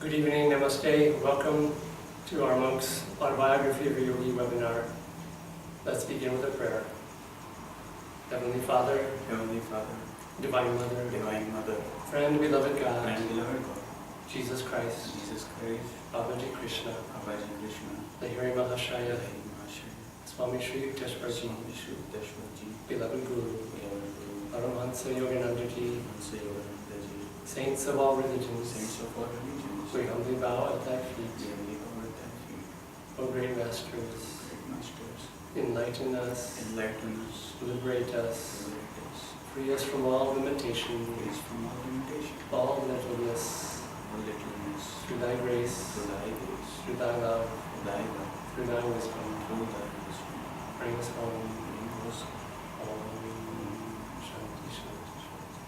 Good evening, Namaste. Welcome to our Monk's Autobiography of a Yogi webinar. Let's begin with a prayer. Heavenly Father, Divine Mother, Friend, beloved God, Jesus Christ, Babaji Krishna, Lahiri Mahashaya, Swami Shri Yukteswarji, beloved Guru, Paramahansa Yogananda Ji, Saints of all religions, we humbly bow at thy feet. O great Masters, enlighten us, liberate us, free us from all limitation, all littleness, through thy grace, through thy love, through thy wisdom, bring us home. Shanti, Shanti, Shanti.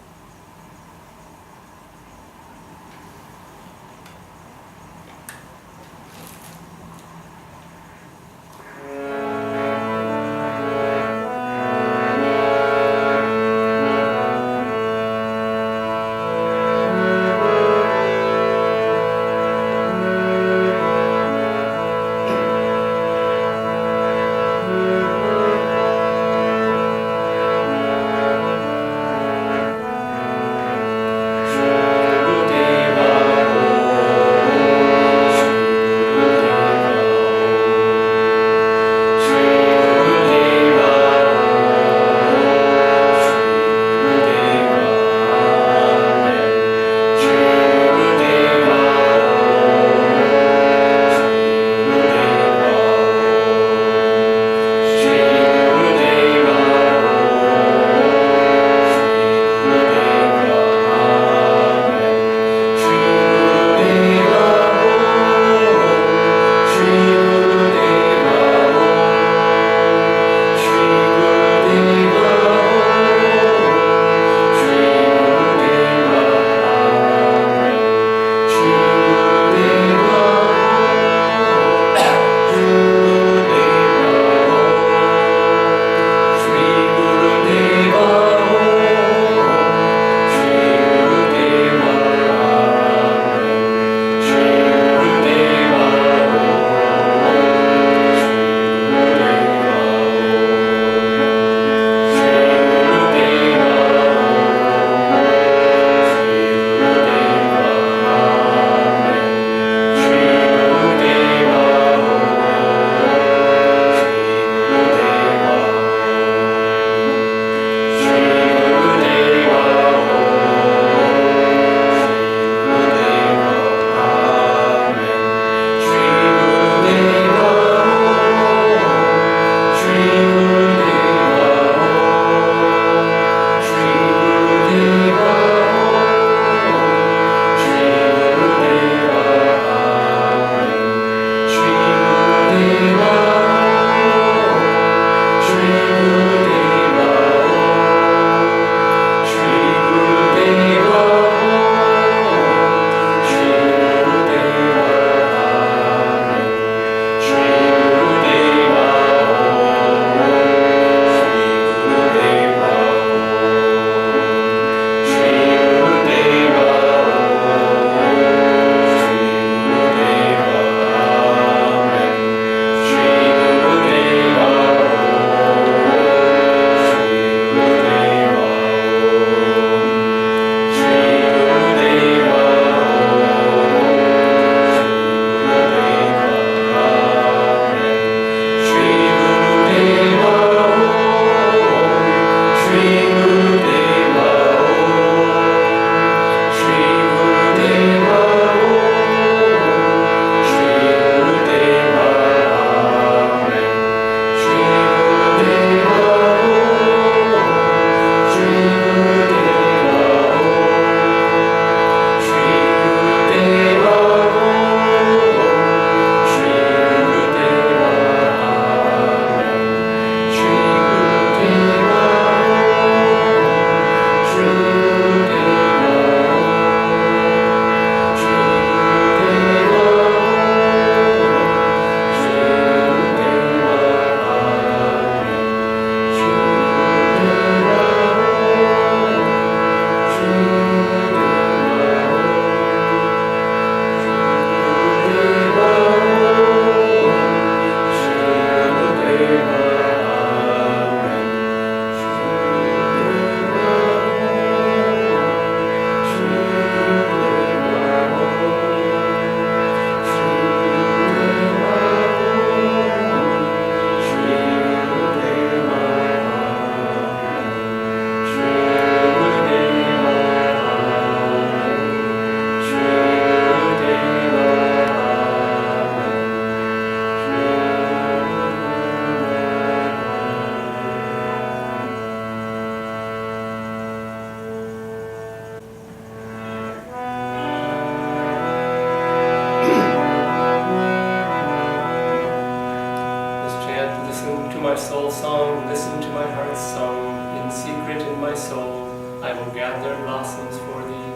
gather blossoms for thee,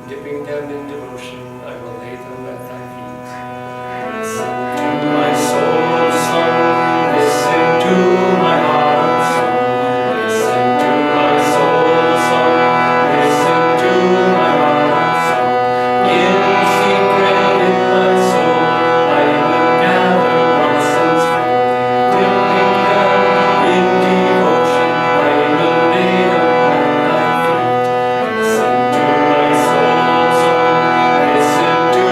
dipping them in devotion, I will lay them at thy feet. Listen to my soul song, listen to my heart song, listen to my soul song, listen to my heart song. In secret in my soul, I will gather blossoms for thee, dipping them in devotion, I will lay them at thy feet. Listen to my soul song, listen to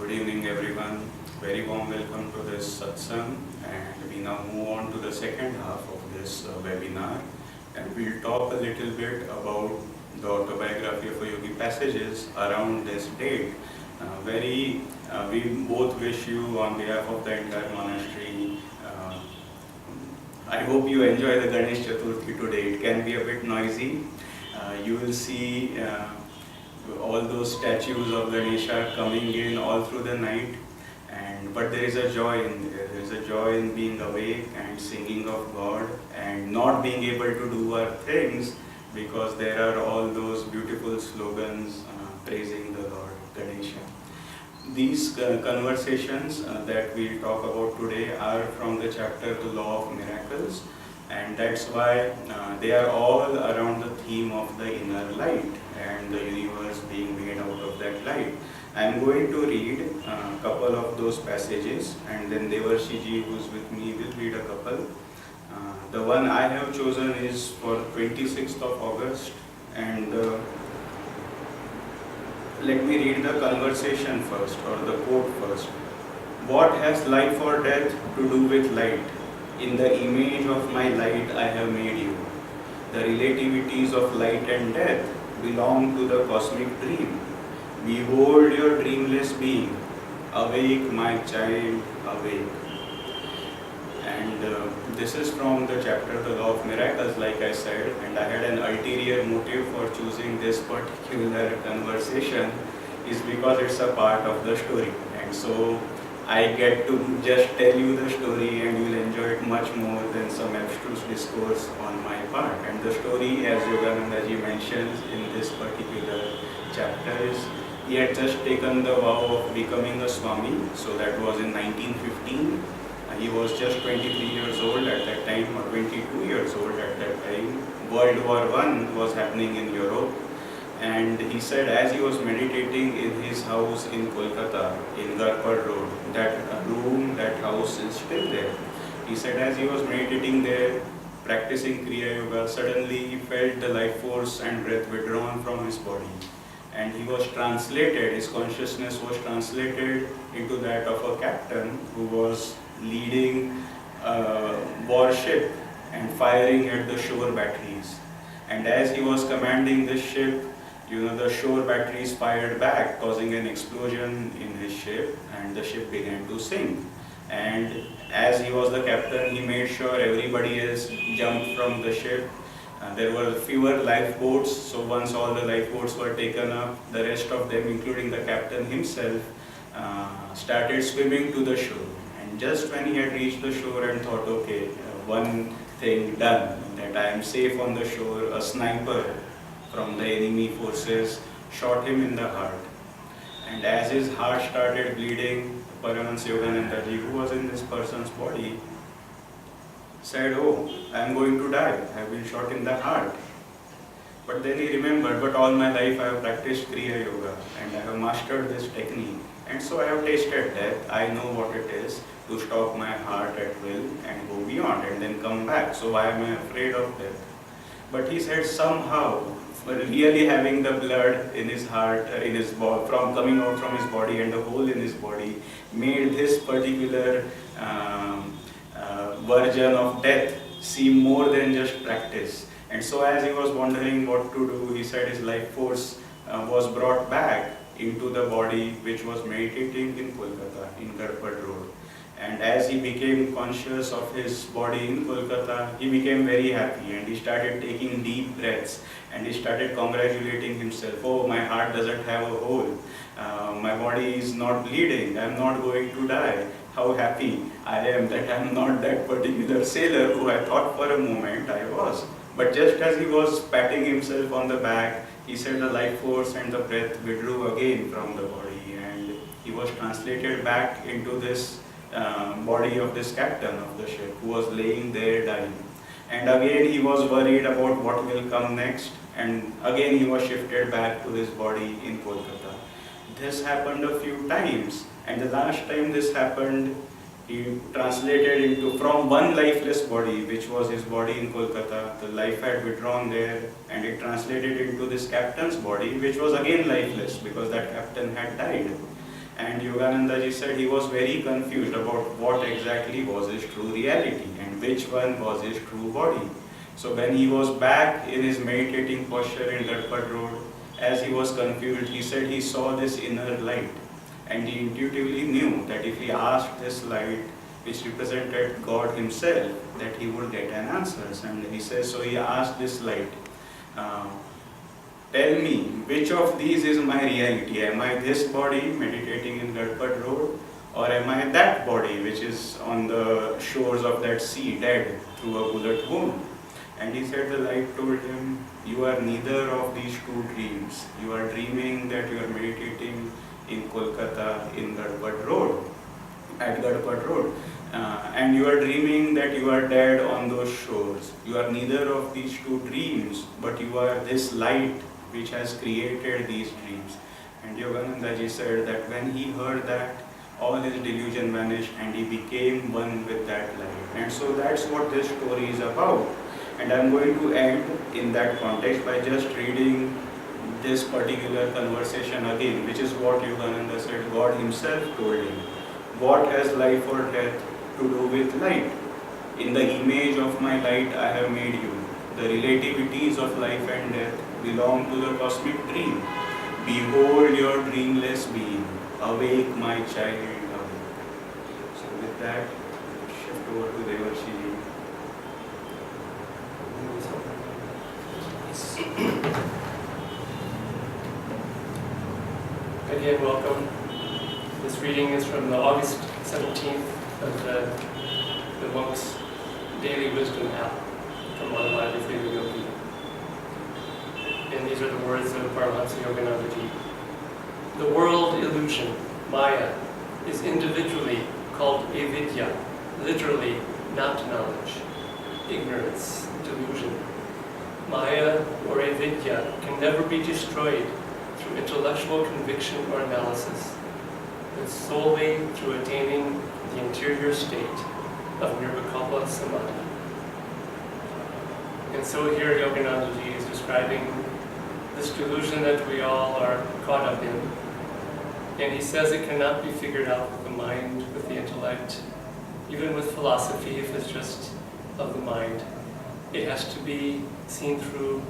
Good evening, everyone. Very warm welcome to this satsang, and we now move on to the second half of this webinar, and we'll talk a little bit about the autobiography of a yogi passages around this date. We both wish you on behalf of the entire monastery. I hope you enjoy the Ganesh Chaturthi today. It can be a bit noisy. You will see all those statues of Ganesha coming in all through the night, but there is a joy in there. There is a joy in being awake and singing of God and not being able to do our things, because there are all those beautiful slogans praising the Lord Ganesha. These conversations that we'll talk about today are from the chapter The Law of Miracles, and that's why they are all around the theme of the inner light and the universe being made out of that light. I'm going to read a couple of those passages, and then Devarshi ji, who's with me, will read a couple. The one I have chosen is for 26th of August, and let me read the conversation first, or the quote first. What has life or death to do with light? In the image of my light I have made you. The relativities of light and death belong to the cosmic dream. Behold your dreamless being. Awake, my child, awake. And this is from the chapter The Law of Miracles, like I said, and I had an ulterior motive for choosing this particular conversation is because it's a part of the story. And so I get to just tell you the story, and you'll enjoy it much more than some abstruse discourse on my part. And the story, as Yogananda ji mentions in this particular chapter, is he had just taken the vow of becoming a Swami. So that was in 1915. He was just 23 years old at that time, or 22 years old at that time. World War I was happening in Europe. And he said as he was meditating in his house in Kolkata, in Garpad Road, that house is still there. He said as he was meditating there, practicing Kriya Yoga, suddenly he felt the life force and breath withdrawn from his body. And he was translated, his consciousness was translated into that of a captain who was leading a warship and firing at the shore batteries. And as he was commanding this ship, the shore batteries fired back, causing an explosion in his ship, and the ship began to sink. And as he was the captain, he made sure everybody else jumped from the ship. There were fewer lifeboats, so once all the lifeboats were taken up, the rest of them, including the captain himself, started swimming to the shore. And just when he had reached the shore and thought, okay, one thing done, that I am safe on the shore, a sniper from the enemy forces shot him in the heart. And as his heart started bleeding, Paramahansa Yogananda ji, who was in this person's body, said, oh, I am going to die, I have been shot in the heart. But then he remembered, but all my life I have practiced Kriya Yoga and I have mastered this technique. And so I have tasted death, I know what it is to stop my heart at will and go beyond and then come back. So why am I afraid of death? But he said somehow, really having the blood in his heart, from coming out from his body and the hole in his body, made this particular version of death seem more than just practice. And so as he was wondering what to do, he said his life force was brought back into the body which was meditating in Kolkata, in Garpad Road. And as he became conscious of his body in Kolkata, he became very happy and he started taking deep breaths and he started congratulating himself. Oh, my heart doesn't have a hole. My body is not bleeding. I am not going to die. How happy I am that I am not that particular sailor who I thought for a moment I was. But just as he was patting himself on the back, he said the life force and the breath withdrew again from the body, and he was translated back into this body of this captain of the ship who was laying there dying. And again he was worried about what will come next, and again he was shifted back to his body in Kolkata. This happened a few times, and the last time this happened, he translated into from one lifeless body, which was his body in Kolkata. The life had withdrawn there, and it translated into this captain's body, which was again lifeless because that captain had died. And Yogananda ji said he was very confused about what exactly was his true reality and which one was his true body. So when he was back in his meditating posture in Gadpad Road, as he was confused, he said he saw this inner light, and he intuitively knew that if he asked this light, which represented God himself, that he would get an answer. And he says, so he asked this light, tell me, which of these is my reality? Am I this body meditating in Gadpad Road, or am I that body which is on the shores of that sea, dead through a bullet wound? And he said, the light told him, you are neither of these two dreams. You are dreaming that you are meditating in Kolkata in Gadpad Road, at Gadpad Road. And you are dreaming that you are dead on those shores. You are neither of these two dreams, but you are this light which has created these dreams. And Yogananda ji said that when he heard that, all his delusion vanished and he became one with that light. And so that's what this story is about. And I'm going to end in that context by just reading this particular conversation again, which is what Yogananda said God himself told him. What has life or death to do with light? In the image of my light I have made you. The relativities of life and death belong to the cosmic dream. Behold your dreamless being. Awake, my child, awake. So with that, shift over to Devarshi ji. Again, welcome. This reading is from the August 17th of the monk's daily wisdom app from Autobiography of Yogi. And these are the words of Paramahansa Yogananda ji. The world illusion, Maya, is individually called avidya, literally not knowledge, ignorance, delusion. Maya or avidya can never be destroyed through intellectual conviction or analysis, but solely through attaining the interior state of nirvikalpa samadhi. And so here Yogananda ji is describing this delusion that we all are caught up in. And he says it cannot be figured out with the mind, with the intellect, even with philosophy if it's just of the mind. It has to be seen through,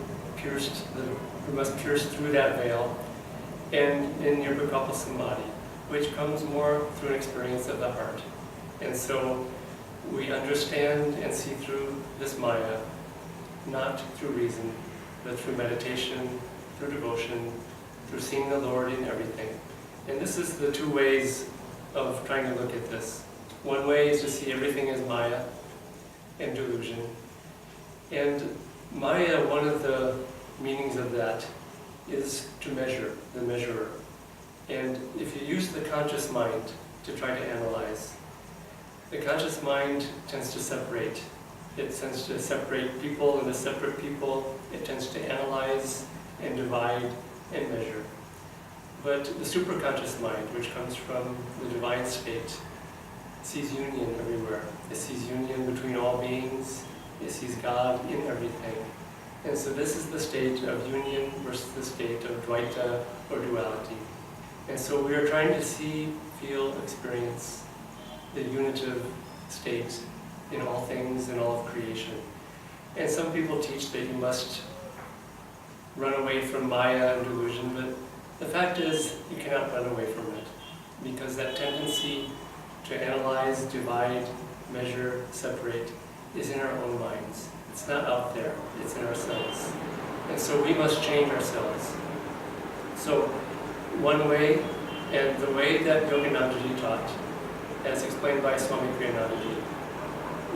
we must pierce through that veil, and in nirvikalpa samadhi, which comes more through an experience of the heart. And so we understand and see through this Maya, not through reason, but through meditation, through devotion, through seeing the Lord in everything. And this is the two ways of trying to look at this. One way is to see everything as Maya and delusion. And Maya, one of the meanings of that is to measure, the measurer. And if you use the conscious mind to try to analyze, the conscious mind tends to separate. It tends to separate people into separate people. It tends to analyze and divide and measure. But the superconscious mind, which comes from the divine state, sees union everywhere. It sees union between all beings. It sees God in everything. And so this is the state of union versus the state of Dvaita or duality. And so we are trying to see, feel, experience the unitive state in all things, in all of creation. And some people teach that you must run away from Maya and delusion, but the fact is you cannot run away from it, because that tendency to analyze, divide, measure, separate is in our own minds. It's not out there, it's in ourselves. And so we must change ourselves. So one way, and the way that Yoganandaji taught, as explained by Swami Kriyanandaji,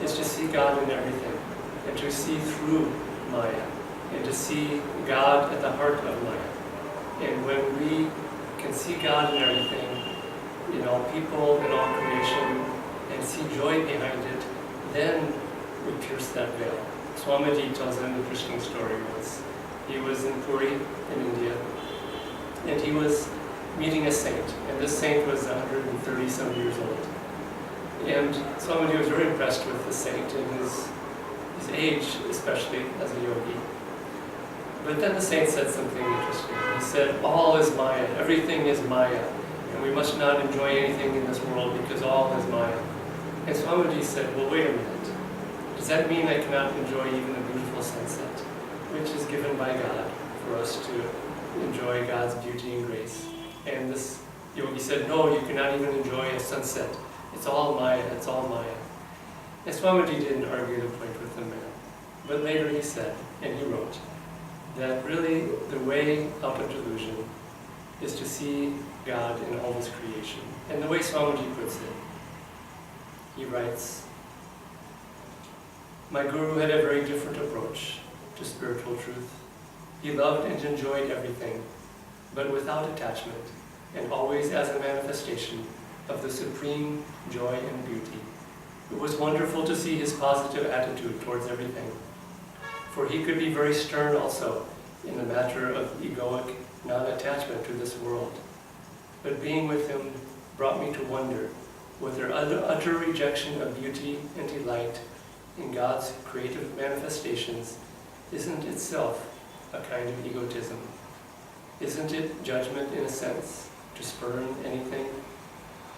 is to see God in everything, and to see through Maya, and to see God at the heart of Maya. And when we can see God in everything, in all people, in all creation, and see joy behind it, then we pierce that veil. Swamiji tells an interesting story once. He was in Puri, in India, and he was meeting a saint, and this saint was 130-some years old. And Swamiji was very impressed with the saint and his age, especially as a yogi. But then the saint said something interesting. He said, all is Maya, everything is Maya. and we must not enjoy anything in this world because all is Maya. And Swamiji said, well, wait a minute. Does that mean I cannot enjoy even a beautiful sunset, which is given by God for us to enjoy God's beauty and grace? And this Yogi said, no, you cannot even enjoy a sunset. It's all Maya, it's all Maya. And Swamiji didn't argue the point with the man. But later he said, and he wrote, that really the way out of delusion is to see God in all His creation. And the way Swamiji puts it, he writes, my Guru had a very different approach to spiritual truth. He loved and enjoyed everything, but without attachment, and always as a manifestation of the supreme joy and beauty. It was wonderful to see his positive attitude towards everything, for he could be very stern also in the matter of egoic non-attachment to this world. But being with him brought me to wonder whether utter rejection of beauty and delight in God's creative manifestations isn't itself a kind of egotism. Isn't it judgment in a sense, to spurn anything?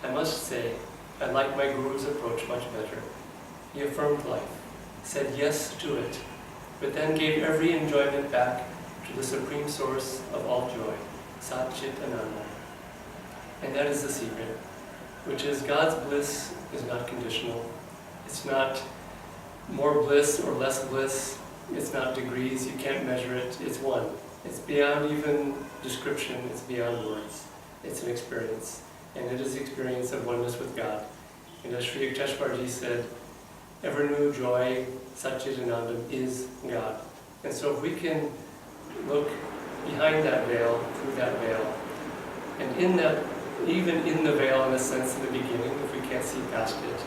I must say, I like my Guru's approach much better. He affirmed life, said yes to it, but then gave every enjoyment back to the supreme source of all joy, Sat Chit Ananda. And that is the secret, which is God's bliss is not conditional. It's not more bliss or less bliss. It's not degrees, you can't measure it. It's one. It's beyond even description, it's beyond words. It's an experience, and it is the experience of oneness with God. And as Sri Yukteswarji said, ever new joy, Satchidananda, is God. And so if we can look behind that veil, through that veil, and in that, even in the veil in a sense in the beginning, if we can't see past it,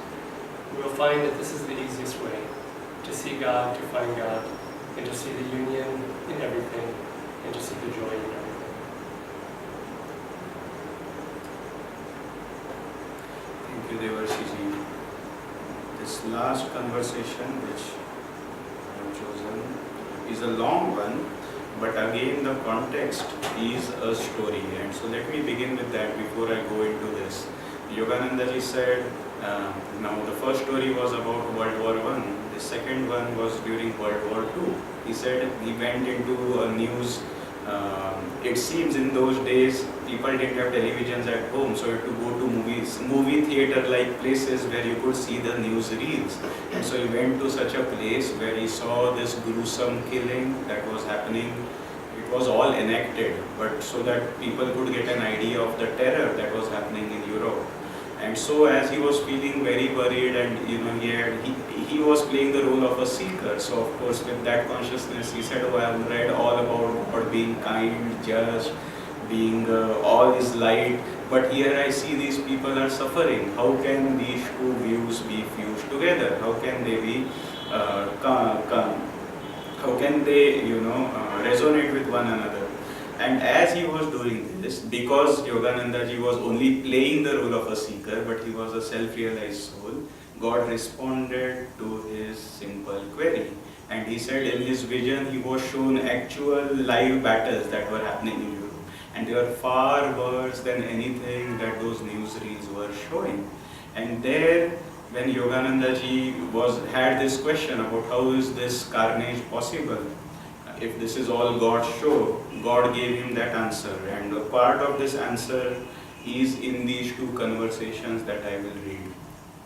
we will find that this is the easiest way to see God, to find God, and to see the union in everything, and to see the joy in everything. Thank you, Devarshi ji. This last conversation which I have chosen is a long one, but again the context is a story. And so let me begin with that before I go into this. Yogananda ji said, now the first story was about World War I. The second one was during World War II. He said he went into a news. It seems in those days people didn't have televisions at home, so you had to go to movie theater-like places where you could see the news reels. And so he went to such a place where he saw this gruesome killing that was happening. It was all enacted, but so that people could get an idea of the terror that was happening in Europe. And so as he was feeling very worried, and he was playing the role of a seeker. So of course with that consciousness he said, oh, I have read all about God being kind, just, being all is light, but here I see these people are suffering. How can these two views be fused together? How can they be how can they resonate with one another? And as he was doing this, because Yogananda ji was only playing the role of a seeker, but he was a self-realized soul, God responded to his simple query. And he said in his vision, he was shown actual live battles that were happening in Europe. And they were far worse than anything that those news reels were showing. And there, when Yogananda ji had this question about how is this carnage possible, if this is all God's show, God gave him that answer. And a part of this answer is in these two conversations that I will read.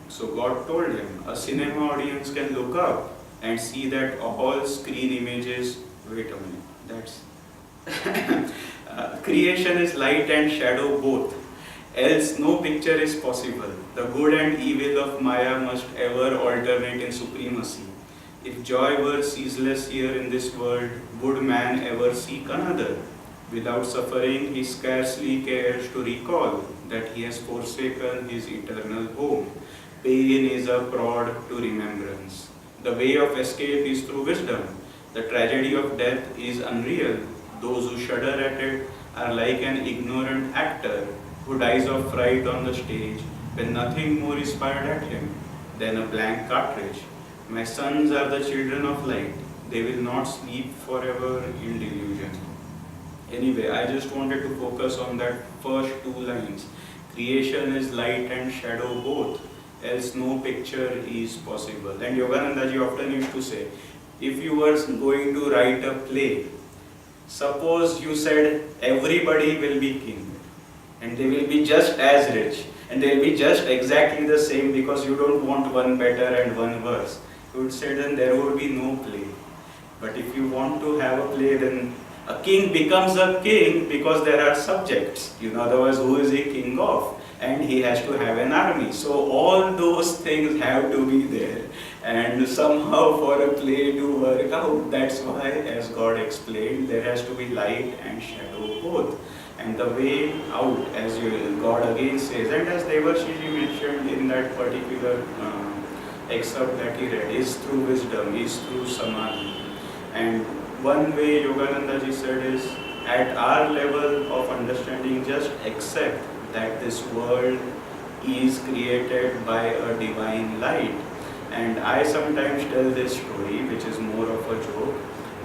So God told him, a cinema audience can look up and see that all screen images, wait a minute, that's creation is light and shadow both, else no picture is possible. The good and evil of Maya must ever alternate in supremacy. If joy were ceaseless here in this world, would man ever seek another? Without suffering, he scarcely cares to recall that he has forsaken his eternal home. Pain is a prod to remembrance. The way of escape is through wisdom. The tragedy of death is unreal. Those who shudder at it are like an ignorant actor who dies of fright on the stage when nothing more is fired at him than a blank cartridge. My sons are the children of light. They will not sleep forever in delusion. Anyway, I just wanted to focus on that first two lines. Creation is light and shadow both, else no picture is possible. And Yogananda ji often used to say, if you were going to write a play, suppose you said everybody will be king and they will be just as rich and they will be just exactly the same because you don't want one better and one worse. You would say then there would be no play. But if you want to have a play, then a king becomes a king because there are subjects. Otherwise who is he king of? And he has to have an army. So all those things have to be there. And somehow for a play to work out, that's why, as God explained, there has to be light and shadow both. And the way out, as God again says, and as Devarshi ji mentioned in that particular excerpt that he read, is through wisdom, is through samadhi. And one way Yogananda ji said is, at our level of understanding, just accept that this world is created by a divine light. And I sometimes tell this story, which is more of a joke,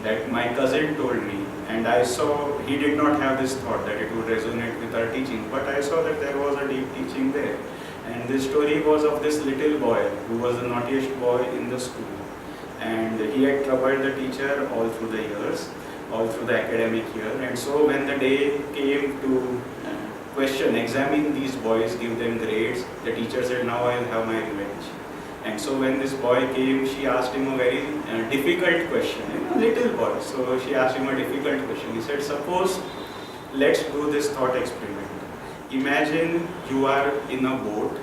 that my cousin told me, and I saw, he did not have this thought that it would resonate with our teaching, but I saw that there was a deep teaching there. And this story was of this little boy who was the naughtiest boy in the school. And he had troubled the teacher all through the years, all through the academic year. And so when the day came to examine these boys, give them grades, the teacher said, now I will have my revenge. And so when this boy came, she asked him a very difficult question, little boy. So she asked him a difficult question. He said, suppose, let's do this thought experiment. Imagine you are in a boat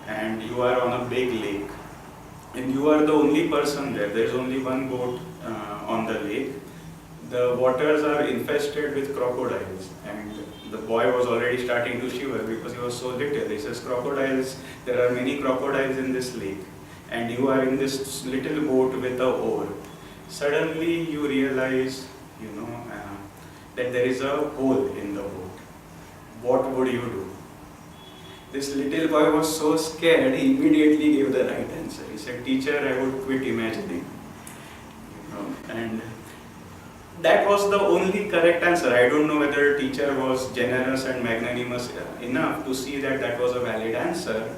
and you are on a big lake. And you are the only person there. There is only one boat on the lake. The waters are infested with crocodiles. And the boy was already starting to shiver because he was so little. He says, crocodiles, there are many crocodiles in this lake. And you are in this little boat with a oar. Suddenly you realize, that there is a hole in the boat. What would you do? This little boy was so scared, he immediately gave the right answer. He said, teacher, I would quit imagining. And that was the only correct answer. I don't know whether teacher was generous and magnanimous enough to see that that was a valid answer.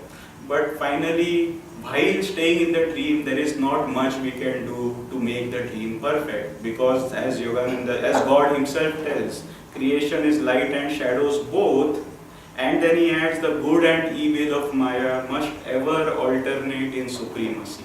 But finally, while staying in the dream, there is not much we can do to make the dream perfect. Because as Yogananda, as God himself tells, creation is light and shadows both. And then he adds, the good and evil of Maya must ever alternate in supremacy.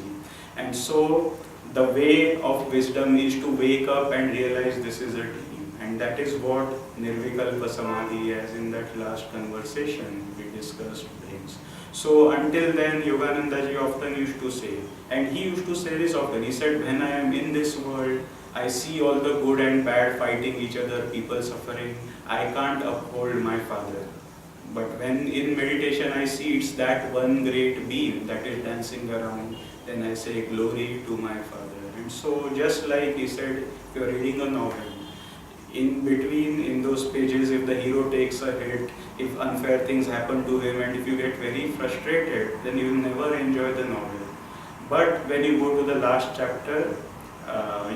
And so the way of wisdom is to wake up and realize this is a dream. And that is what Nirvikalpa Samadhi, as in that last conversation we discussed, brings. So until then, Yogananda ji often used to say, and he used to say this often, he said, when I am in this world, I see all the good and bad fighting each other, people suffering, I can't uphold my father. But when in meditation I see it's that one great beam that is dancing around, then I say glory to my father. And so just like he said, if you are reading a novel, in between, in those pages, if the hero takes a hit, if unfair things happen to him, and if you get very frustrated, then you will never enjoy the novel. But when you go to the last chapter,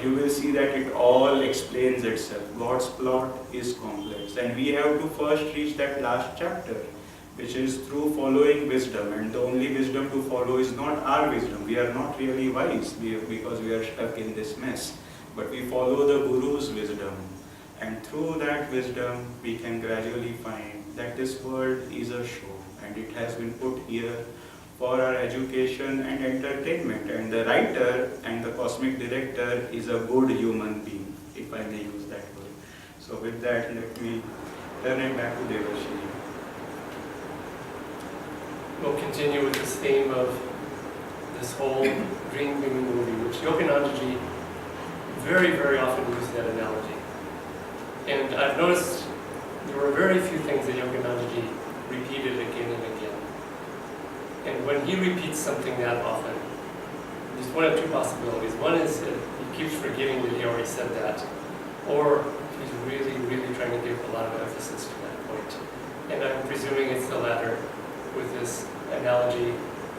you will see that it all explains itself. God's plot is complex, and we have to first reach that last chapter, which is through following wisdom. And the only wisdom to follow is not our wisdom. We are not really wise because we are stuck in this mess. But we follow the Guru's wisdom. And through that wisdom, we can gradually find that this world is a show, and it has been put here for our education and entertainment. And the writer and the cosmic director is a good human being, if I may use that word. So with that, let me turn it back to Devarshi. We'll continue with this theme of this whole dream dreaming movie, which Yoganandaji very, very often uses that analogy. And I've noticed there were very few things that Yoganandaji repeated again and again. And when he repeats something that often, there's one of two possibilities. One is that he keeps forgetting that he already said that, or he's really, really trying to give a lot of emphasis to that point. And I'm presuming it's the latter with this analogy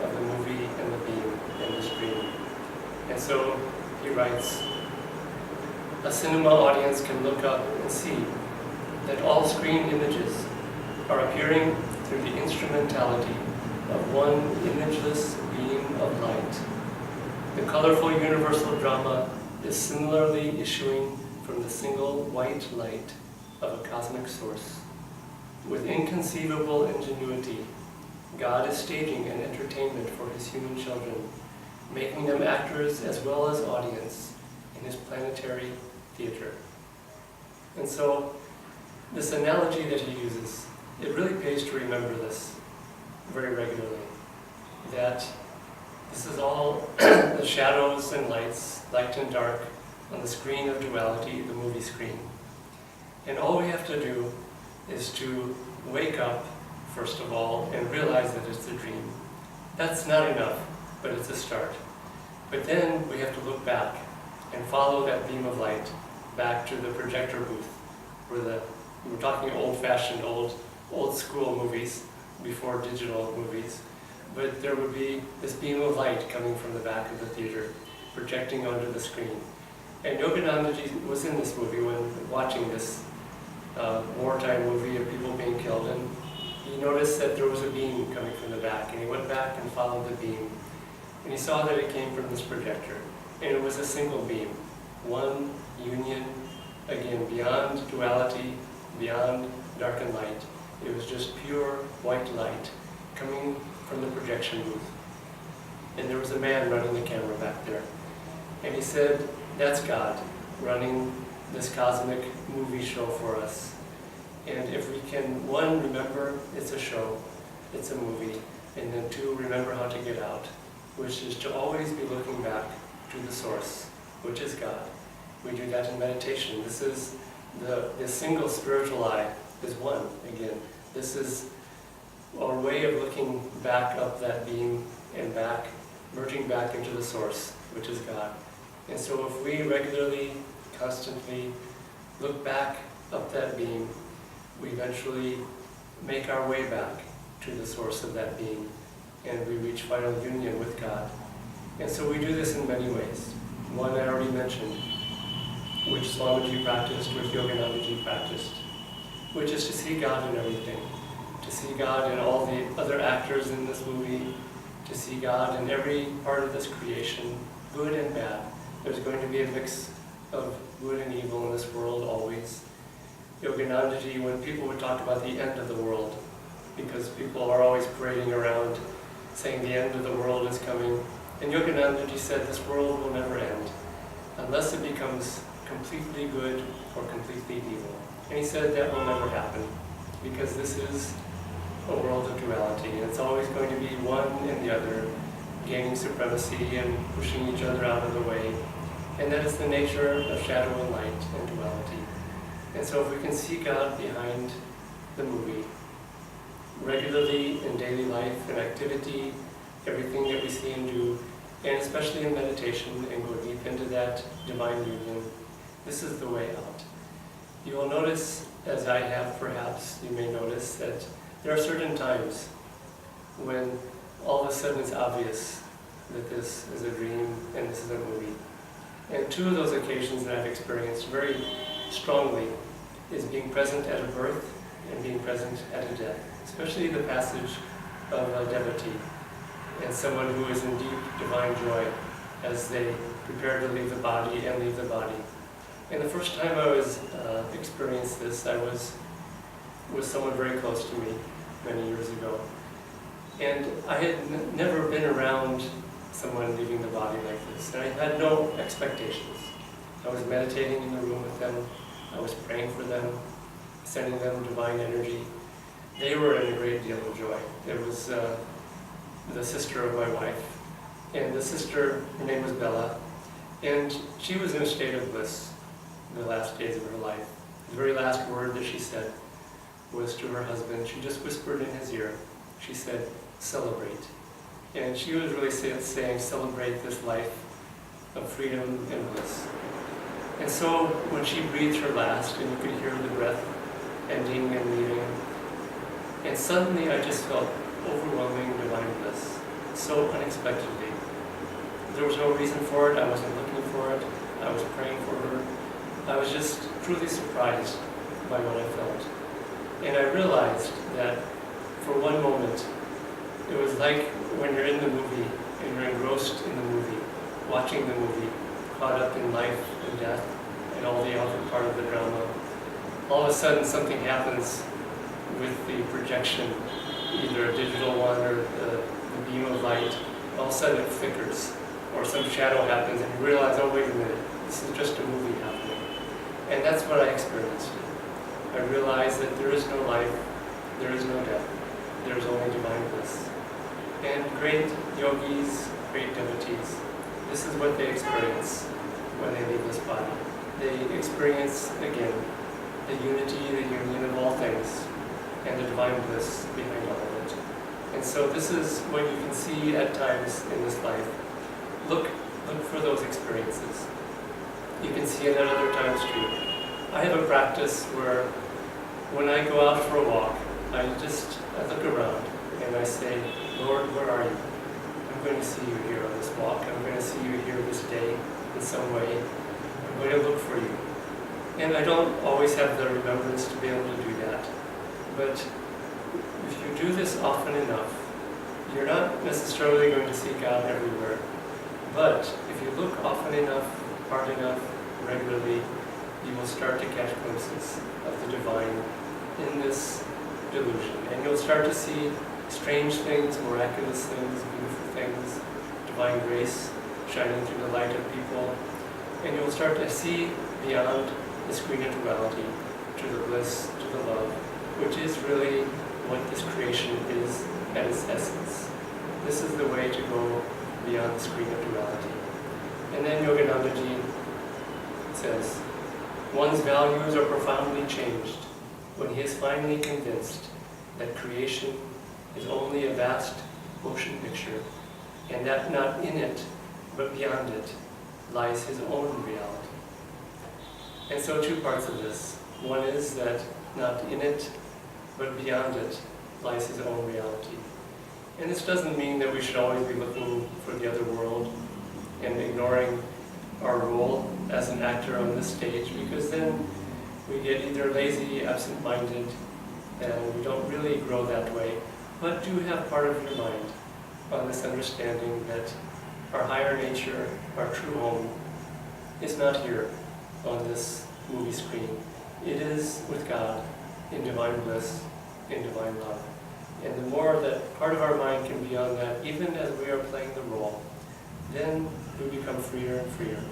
of the movie and the beam and the screen. And so he writes, a cinema audience can look up and see that all screen images are appearing through the instrumentality of one imageless beam of light. The colorful universal drama is similarly issuing from the single white light of a cosmic source. With inconceivable ingenuity, God is staging an entertainment for his human children, making them actors as well as audience in his planetary theater. And so, this analogy that he uses, it really pays to remember this very regularly, that this is all the shadows and lights, light and dark, on the screen of duality, the movie screen. And all we have to do is to wake up, first of all, and realize that it's a dream. That's not enough, but it's a start. But then we have to look back and follow that beam of light back to the projector booth, where we're talking old-fashioned, old school movies before digital movies. But there would be this beam of light coming from the back of the theater, projecting onto the screen. And Yoganandaji was in this movie when watching this wartime movie of people being killed, and he noticed that there was a beam coming from the back, and he went back and followed the beam. And he saw that it came from this projector, and it was a single beam, one union, again, beyond duality, beyond dark and light. It was just pure white light coming from the projection booth. And there was a man running the camera back there. And he said, that's God running this cosmic movie show for us. And if we can, one, remember it's a show, it's a movie, and then two, remember how to get out, which is to always be looking back to the source, which is God. We do that in meditation. This is the single spiritual eye is one, again. This is our way of looking back up that beam and back, merging back into the source, which is God. And so if we regularly, constantly look back up that beam, we eventually make our way back to the source of that being, and we reach final union with God. And so we do this in many ways. One I already mentioned, which Swamiji practiced, which Yoganandaji practiced, which is to see God in everything, to see God in all the other actors in this movie, to see God in every part of this creation, good and bad. There's going to be a mix of good and evil in this world always. Yoganandaji, when people would talk about the end of the world, because people are always parading around saying the end of the world is coming, and Yoganandaji said this world will never end unless it becomes completely good or completely evil. And he said that will never happen because this is a world of duality, and it's always going to be one and the other gaining supremacy and pushing each other out of the way. And that is the nature of shadow and light and duality. And so if we can see God behind the movie, regularly in daily life and activity, everything that we see and do, and especially in meditation, and go deep into that divine union, this is the way out. You will notice, as I have perhaps, you may notice that there are certain times when all of a sudden it's obvious that this is a dream and this is a movie. And two of those occasions that I've experienced very strongly is being present at a birth and being present at a death, especially the passage of a devotee and someone who is in deep divine joy as they prepare to leave the body and leave the body. And the first time I was experienced this, I was with someone very close to me many years ago. And I had never been around someone leaving the body like this, and I had no expectations. I was meditating in the room with them, I was praying for them, sending them divine energy. They were in a great deal of joy. It was the sister of my wife, and the sister, her name was Bella, and she was in a state of bliss in the last days of her life. The very last word that she said was to her husband. She just whispered in his ear. She said, "Celebrate." And she was really saying, celebrate this life of freedom and bliss. And so when she breathed her last, and you could hear the breath ending and leaving, and suddenly I just felt overwhelming divine bliss, so unexpectedly. There was no reason for it, I wasn't looking for it, I was praying for her. I was just truly surprised by what I felt. And I realized that for one moment, it was like when you're in the movie and you're engrossed in the movie, watching the movie, caught up in life and death and all the other part of the drama. All of a sudden something happens with the projection, either a digital one or the beam of light. All of a sudden it flickers, or some shadow happens and you realize, oh wait a minute, this is just a movie happening. And that's what I experienced. I realized that there is no life, there is no death, there is only divine bliss. And great yogis, great devotees, this is what they experience when they leave this body. They experience, again, the unity, the union of all things, and the divine bliss behind all of it. And so this is what you can see at times in this life. Look for those experiences. You can see it at other times too. I have a practice where when I go out for a walk, I look around and I say, Lord, where are you? I'm going to see you here on this walk. I'm going to see you here this day in some way. I'm going to look for you. And I don't always have the remembrance to be able to do that. But if you do this often enough, you're not necessarily going to see God everywhere. But if you look often enough, hard enough, regularly, you will start to catch glimpses of the divine in this delusion. And you'll start to see strange things, miraculous things, beautiful things, divine grace shining through the light of people. And you'll start to see beyond the screen of duality to the bliss, to the love, which is really what this creation is at its essence. This is the way to go beyond the screen of duality. And then Yoganandaji says, one's values are profoundly changed when he is finally convinced that creation is only a vast motion picture, and that not in it, but beyond it, lies his own reality. And so two parts of this. One is that not in it, but beyond it, lies his own reality. And this doesn't mean that we should always be looking for the other world and ignoring our role as an actor on this stage, because then we get either lazy, absent-minded, and we don't really grow that way. But do have part of your mind on this understanding that our higher nature, our true home, is not here on this movie screen. It is with God in divine bliss, in divine love. And the more that part of our mind can be on that, even as we are playing the role, then we become freer and freer.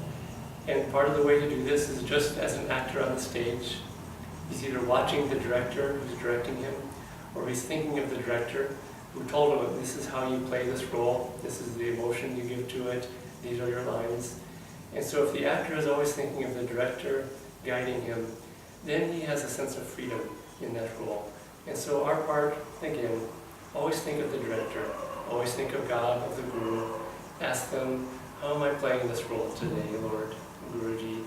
And part of the way to do this is just as an actor on the stage. He's either watching the director who's directing him, or he's thinking of the director who told him, this is how you play this role, this is the emotion you give to it, these are your lines. And so if the actor is always thinking of the director guiding him, then he has a sense of freedom in that role. And so our part, again, always think of the director, always think of God, of the Guru. Ask them, how am I playing this role today, Lord, Guruji?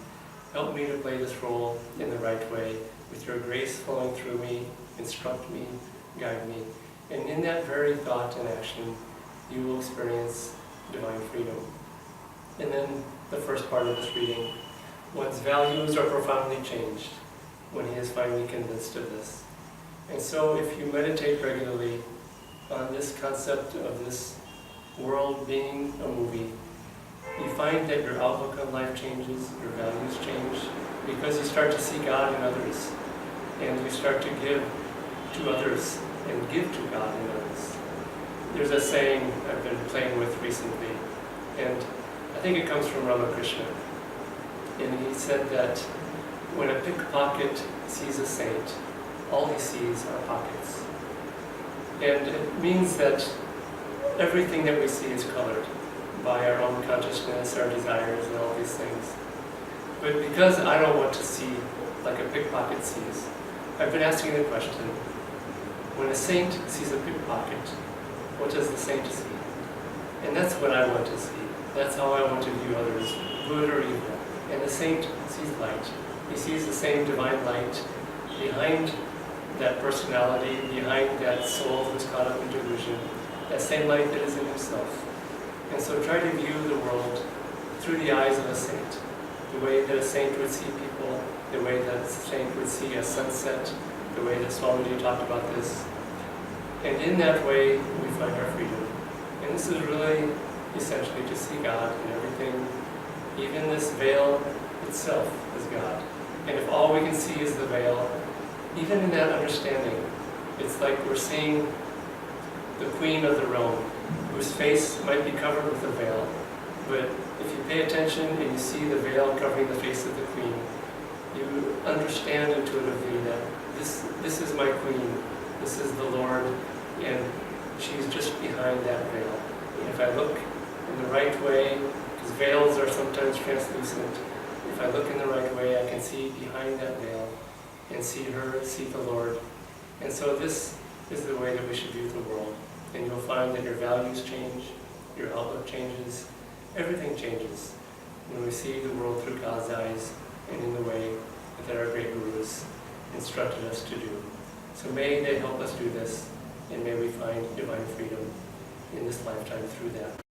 Help me to play this role in the right way, with your grace flowing through me, instruct me, guide me. And in that very thought and action, you will experience divine freedom. And then the first part of this reading, one's values are profoundly changed when he is finally convinced of this. And so if you meditate regularly on this concept of this world being a movie, you find that your outlook on life changes, your values change, because you start to see God in others, and you start to give to others and give to God in others. There's a saying I've been playing with recently, and I think it comes from Ramakrishna. And he said that when a pickpocket sees a saint, all he sees are pockets. And it means that everything that we see is colored by our own consciousness, our desires, and all these things. But because I don't want to see like a pickpocket sees, I've been asking the question, when a saint sees a pickpocket, what does the saint see? And that's what I want to see. That's how I want to view others, good or evil. And the saint sees light. He sees the same divine light behind that personality, behind that soul who's caught up in delusion, that same light that is in himself. And so try to view the world through the eyes of a saint, the way that a saint would see people, the way that a saint would see a sunset, the way that Swamiji talked about this. And in that way, we find our freedom. And this is really essentially to see God in everything. Even this veil itself is God. And if all we can see is the veil, even in that understanding, it's like we're seeing the queen of the realm, whose face might be covered with a veil. But if you pay attention and you see the veil covering the face of the queen, you understand intuitively that this is my queen, this is the Lord, and she's just behind that veil. And if I look in the right way, because veils are sometimes translucent, if I look in the right way, I can see behind that veil and see her, see the Lord. And so this is the way that we should view the world. And you'll find that your values change, your outlook changes, everything changes when we see the world through God's eyes and in the way that our great gurus instructed us to do. So may they help us do this, and may we find divine freedom in this lifetime through that.